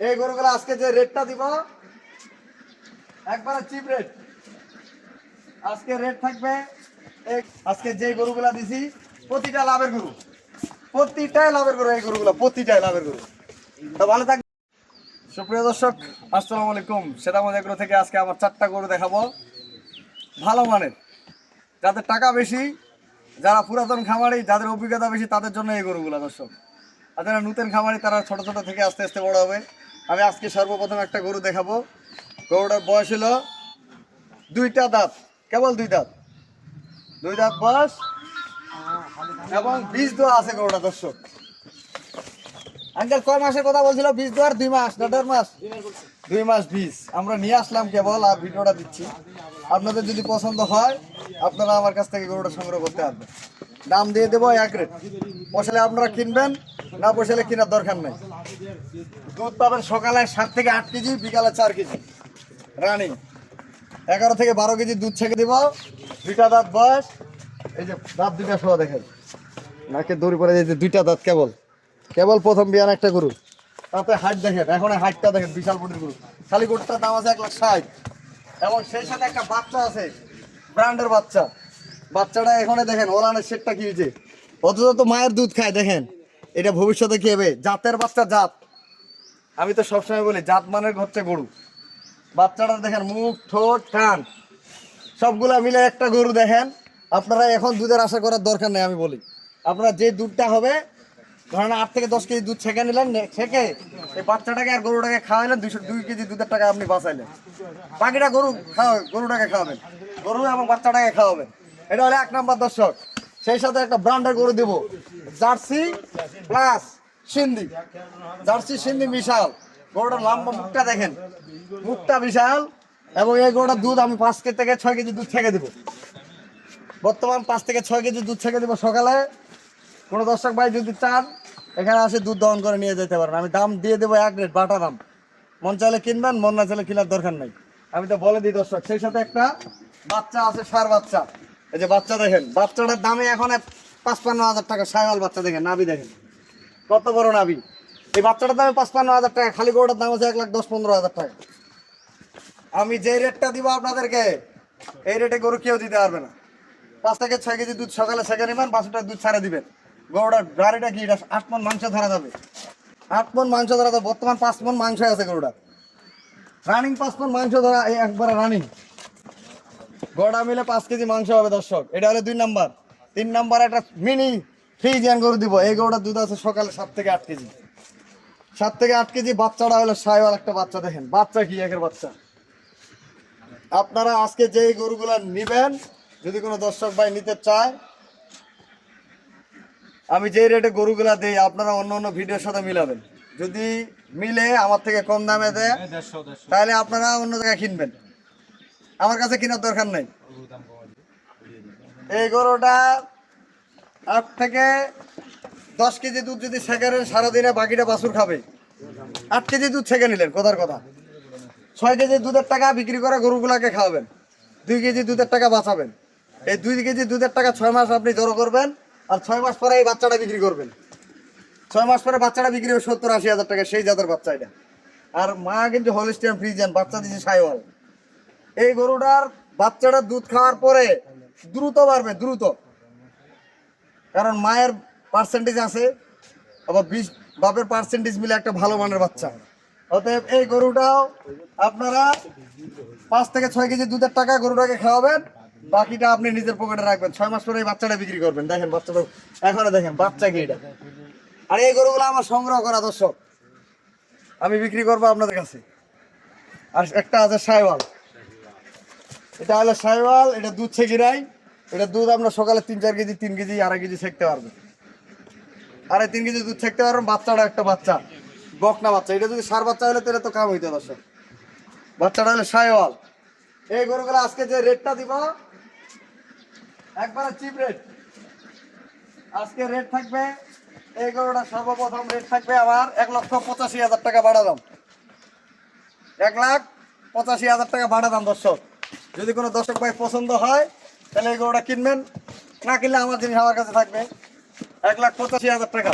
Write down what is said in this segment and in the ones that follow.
এই গরুগুলো আজকে যে রেটটা দিব একবারে চিপ রেট। আজকে রেট থাকবে আজকে যে গরুগুলা দিছি প্রতিটা লাভের গরু, প্রতিটাই লাভের গরু। এই গরুগুলো প্রতিটাই লাভের গরু। তো ভালো থাকবে। সুপ্রিয় দর্শক, আসসালামু আলাইকুম। সেটামধ্যে এগুলো থেকে আজকে আমার 4টা গরু দেখাবো ভালো মানের, যাদের টাকা বেশি, যারা পুরাতন খামারি, যাদের অভিজ্ঞতা বেশি, তাদের জন্য এই গরুগুলো দর্শক। আর যারা নতুন খামারি তারা ছোট ছোট থেকে আস্তে আস্তে বড় হবে। আমি আজকে সর্বপ্রথম একটা গরু দেখাবো। গরুটার বয়স হলো 2টা দাঁত, কেবল 2 দাঁত, 2 দাঁত বয়স এবং বীজ দেওয়া আছে গরুটা দর্শক। আঙ্কেল কয় মাসের কথা বলছিল? বীজ দেওয়ার 2 মাস না 1.5 মাস? 2 মাস বীজ আমরা নিয়ে আসলাম কেবল, আর ভিডিওটা দিচ্ছি। আপনাদের যদি পছন্দ হয় আপনারা আমার কাছ থেকে গরুটা সংগ্রহ করতে পারবেন। দাম দিয়ে দেবো এক রেট। পোষালে আপনারা কিনবেন, না পোষালে কেনার দরকার নেই। দুধ পাবেন সকালে 7 থেকে 8 কেজি, বিকালে 4 কেজি রানিং। 11 থেকে 12 কেজি দুধ ছেঁকে দিব। 2টা দাঁত বয়স, এই যে দাঁত 2টা সহ দেখেন, নাকে দড়ি পরে যে 2টা দাঁত, কেবল কেবল প্রথম বিয়ান একটা গরু। তাতে হাইট দেখেন, এখন হাইটটা দেখেন, বিশাল বডির গরু। খালি গরুটার দাম আছে 1,60,000। এবং সেই সাথে একটা বাচ্চা আছে, ব্র্যান্ডের বাচ্চা। বাচ্চাটা এখানে দেখেন ওলানের সেটটা কি হয়েছে, অথচ তো মায়ের দুধ খায়। দেখেন এটা ভবিষ্যতে কি হবে, জাতের বাচ্চা। জাত আমি তো সবসময় বলি, জাত মানের হচ্ছে গরু। বাচ্চাটা দেখেন, মুখ, ঠোঁট, কান সবগুলা মিলে একটা গরু। দেখেন আপনারা এখন দুধের আশা করার দরকার নেই। আমি বলি আপনারা যে দুধটা হবে, ধরেন 8 থেকে 10 কেজি দুধ ছেঁকে নিলেন, ছেঁকে এই বাচ্চাটাকে আর গরুটাকে খাওয়াইলেন, 2 কেজি দুধের টাকা আপনি বাঁচাইলেন। বাকিটা গরুটাকে খাওয়াবেন, গরু এবং বাচ্চাটাকে খাওয়াবেন। এটা হলো 1 নাম্বার দর্শক। সেই সাথে একটা ব্র্যান্ডের গরু দেবো, jersey plus Sindhi. Jersey Sindhi মিশাল। গরুটার লম্বা মুখটা দেখেন, মুখটা বিশাল। এবং এই গরুটার দুধ আমি 5 থেকে 6 কেজি দুধ ছেঁকে দেবো। বর্তমান 5 থেকে 6 কেজি দুধ ছেঁকে দেবো সকালে। কোনো দর্শক ভাই যদি চান এখানে আসে দুধ দহন করে নিয়ে যেতে পারেন। আমি দাম দিয়ে দেবো এক রেট, বাটা দাম। মন চাইলে কিনবেন, মন না চাইলে কেনার দরকার নাই। আমি তো বলে দিই দর্শক। সেই সাথে একটা বাচ্চা আছে, ষাঁড় বাচ্চা। এই যে বাচ্চা দেখেন, বাচ্চাটার দামে এখন 55,000 টাকা। সাইওয়াল বাচ্চা দেখেন, নাভি দেখেন কত বড় নাভি। এই বাচ্চাটার দামে 55,000 টাকা। খালি গরুটার দাম আছে 1,10,15,000 টাকা। আমি যে রেটটা দিব আপনাদেরকে, এই রেটে গরু কেউ দিতে পারবে না। 5 থেকে 6 কেজি দুধ সকালে ছেঁকে নেবেন, 5 দুধ ছাড়ে দিবেন। গরুটার গাড়িটা কি, এটা 8 মণ মাংস ধরা যাবে। 8 মণ মাংস ধরা যাবে। বর্তমান 5 মণ মাংস আছে গরুটা, রানিং 5 মণ মাংস ধরা, এই একবারে রানিং। গরুটা মিলে 5 কেজি মাংস হবে দর্শক। এটা হলো 2 নাম্বার। 3 নাম্বার একটা মিনি ফ্রিজিয়ান গরু দিব। এই গরুটার দুধ আছে সকালে 7 থেকে 8 কেজি। 7 থেকে 8 কেজি। বাচ্চাটা হলো সাইওয়াল একটা বাচ্চা। দেখেন বাচ্চা কি, একের বাচ্চা। আপনারা আজকে যেই গরুগুলা নিবেন, যদি কোনো দর্শক ভাই নিতে চায়, আমি যে রেটে গরুগুলা দেই আপনারা অন্য অন্য ভিডিওর সাথে মিলাবেন। যদি মিলে আমার থেকে কম দামে দেয়, তাহলে আপনারা অন্য জায়গায় কিনবেন, আমার কাছে কেনার দরকার নেই। এই গরুটা 8 থেকে 10 কেজি দুধ যদি ছেঁকেন সারাদিনে, বাকিটা বাছুর খাবে। 8 কেজি দুধ ছেঁকে নিলেন, কথার কথা। 6 কেজি দুধের টাকা বিক্রি করে গরুগুলাকে খাওয়াবেন, 2 কেজি দুধের টাকা বাঁচাবেন। এই 2 কেজি দুধের টাকা 6 মাস আপনি জড়ো করবেন, আর 6 মাস পরে এই বাচ্চাটা বিক্রি করবেন। 6 মাস পরে বাচ্চাটা বিক্রি হবে 70-80 হাজার টাকা, সেই জাতের বাচ্চা এটা। আর মা কিন্তু হলিস্টিয়ান ফ্রিজিয়ান, বাচ্চা দিচ্ছে সাইওয়াল। এই গরুটার বাচ্চাটা দুধ খাওয়ার পরে দ্রুত বাড়বে, দ্রুত। কারণ মায়ের পার্সেন্টেজ আছে, আবার বাপের পার্সেন্টেজ মিলে একটা ভালো মানের বাচ্চা। অতএব এই গরুটাও আপনারা 5 থেকে 6 কেজি দুধের টাকা গরুটাকে খাওয়াবেন, বাকিটা আপনি নিজের পকেটে রাখবেন। 6 মাস পরে এই বাচ্চাটা বিক্রি করবেন। দেখেন বাচ্চাটা এখানে দেখেন, বাচ্চা কি এটা। আর এই গরুগুলো আমার সংগ্রহ করা দর্শক, আমি বিক্রি করবো আপনাদের কাছে। আর একটা আছে সাইওয়াল, এটা হলো সাইওয়াল। এটা দুধ ছেঁকে নাই। এটা দুধ আমরা সকালে 3-4 কেজি, 3 কেজি, 2.5 কেজি ছেঁকতে পারবো। 2.5-3 কেজি দুধ ছেঁকতে পারবেন। বাচ্চাটা একটা বাচ্চা, বকনা বাচ্চা। এটা যদি ষাঁড় বাচ্চা হলে তাহলে তো কাম হইতো দর্শক। বাচ্চাটা হলো সাইওয়াল। এই গরুগুলো আজকে যে রেটটা দিব একবারে চিপ রেট। আজকে রেট থাকবে, এই গরুটা সর্বপ্রথম রেট থাকবে আমার 1,85,000 টাকা ভাড়া দাম। 1,85,000 টাকা ভাড়া দাম দর্শক। যদি কোনো দর্শক ভাই পছন্দ হয় তাহলে এই গরুটা কিনবেন, না কিনলে আমার জিনিস আমার কাছে থাকবে। 1,85,000 টাকা।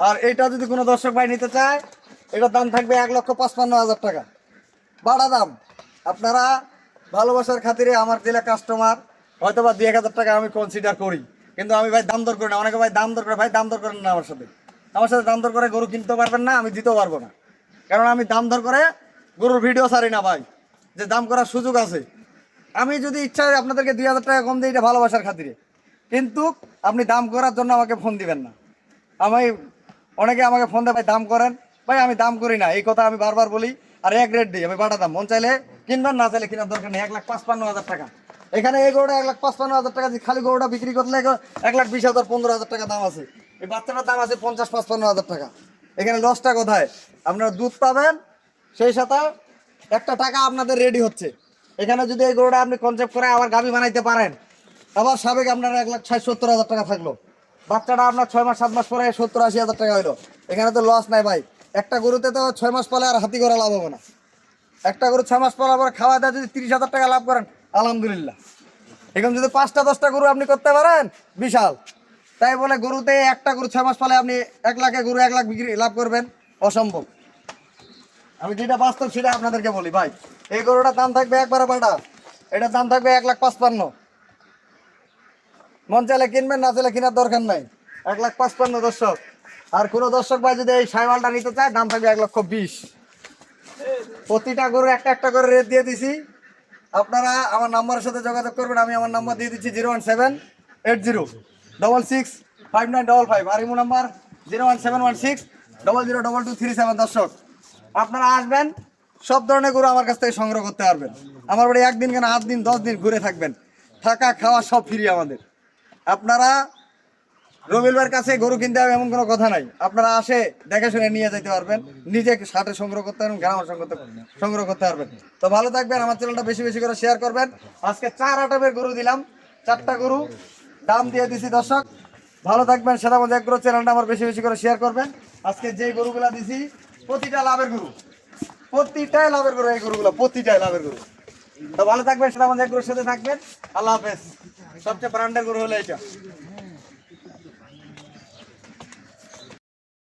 আর এইটা যদি কোনো দর্শক ভাই নিতে চায় এটার দাম থাকবে 1,55,000 টাকা, বাড়া দাম। আপনারা ভালোবাসার খাতিরে আমার জেলা কাস্টমার, হয়তো বা 2-1,000 টাকা আমি কনসিডার করি, কিন্তু আমি ভাই দাম দর করি না। অনেকে ভাই দাম দর করে, ভাই দাম দর করেন না আমার সাথে। আমার সাথে দাম দর করে গরু কিনতে পারবেন না, আমি দিতেও পারবো না। কারণ আমি দাম দর করে গরুর ভিডিও ছাড়ি না ভাই, যে দাম করার সুযোগ আছে। আমি যদি ইচ্ছা হয় আপনাদেরকে 2,000 টাকা কম দিই, এটা ভালোবাসার খাতিরে, কিন্তু আপনি দাম করার জন্য আমাকে ফোন দিবেন না। আমি অনেকে আমাকে ফোন দেয়, ভাই দাম করেন, ভাই আমি দাম করি না, এই কথা আমি বারবার বলি। আর এক রেট দিই, আমি বাটা দাম। মন চাইলে কিনবেন, না চাইলে কেনার দরকার নেই। 1,55,000 টাকা। এখানে এই গরুটা 1,55,000 টাকা দিয়ে, খালি গরুটা বিক্রি করলে 1,20,000 15,000 টাকা দাম আছে। এই বাচ্চাটার দাম আছে 50-55,000 টাকা। এখানে লসটা কোথায়? আপনারা দুধ পাবেন, সেই সাথে একটা টাকা আপনাদের রেডি হচ্ছে। এখানে যদি এই গরুটা আপনি কনসেপ্ট করে আবার গাভী বানাইতে পারেন, আবার সাবেক আপনার 1,60-70,000 টাকা থাকলো। বাচ্চাটা আপনার 6 মাস 7 মাস পরে 70-80,000 টাকা হইলো। এখানে তো লস নাই ভাই। একটা গরুতে তো 6 মাস পালে আর হাতি করা লাভ হবে না। একটা গরু 6 মাস পালার পর খাওয়া দাওয়া যদি 30,000 টাকা লাভ করেন, আলহামদুলিল্লাহ। এখন যদি 5টা-10টা গরু আপনি করতে পারেন, বিশাল। তাই বলে গরুতে একটা গরু 6 মাস পালে আপনি 1 লাখে গরু 1 লাখ বিক্রি লাভ করবেন, অসম্ভব। আমি যেটা বাস্তব সেটা আপনাদেরকে বলি ভাই। এই গরুটার দাম থাকবে একবারে বাটা, এটার দাম থাকবে 1,55,000। মন চাইলে কিনবেন, না চাইলে কেনার দরকার নাই। 1,55,000 দর্শক। আর কোনো দর্শক ভাই যদি এই সাইওয়ালটা নিতে চায়, দাম থাকবে 1,20,000। প্রতিটা গরু একটা একটা করে রেট দিয়ে দিছি। আপনারা আমার নাম্বারের সাথে যোগাযোগ করবেন। আমি আমার নাম্বার দিয়ে দিচ্ছি 01780665955। আর ইমো নাম্বার 01716002237। দর্শক, আপনারা আসবেন, সব ধরনের গরু আমার কাছ থেকে সংগ্রহ করতে পারবেন। আমার বাড়ি একদিন কেন 8 দিন 10 দিন ঘুরে থাকবেন, থাকা খাওয়া সব ফ্রি আমাদের। আপনারা রবিল ভাইয়ের কাছে গরু কিনতে হবে এমন কোনো কথা নাই। আপনারা আসে দেখে শুনে নিয়ে যেতে পারবেন, নিজে সাথে সংগ্রহ করতে পারবেন, গ্রামের সংগ্রহ করতে পারবেন। তো ভালো থাকবেন, আমার চ্যানেলটা বেশি বেশি করে শেয়ার করবেন। আজকে 4 আইটেমের গরু দিলাম, 4টা গরু দাম দিয়ে দিছি। দর্শক ভালো থাকবেন, সেটা মধ্যে এক গরু চ্যানেলটা আমার বেশি বেশি করে শেয়ার করবেন। আজকে যে গরুগুলা দিছি প্রতিটা লাভের গরু, প্রতিটাই লাভের গরু। এই গরুগুলো প্রতিটাই লাভের গরু। তো ভালো থাকবেন, সেটা মধ্যে এক গরুর সাথে থাকবেন। আল্লাহ হাফেজ। সবচেয়ে ব্র্যান্ডের গরু হলো এটা।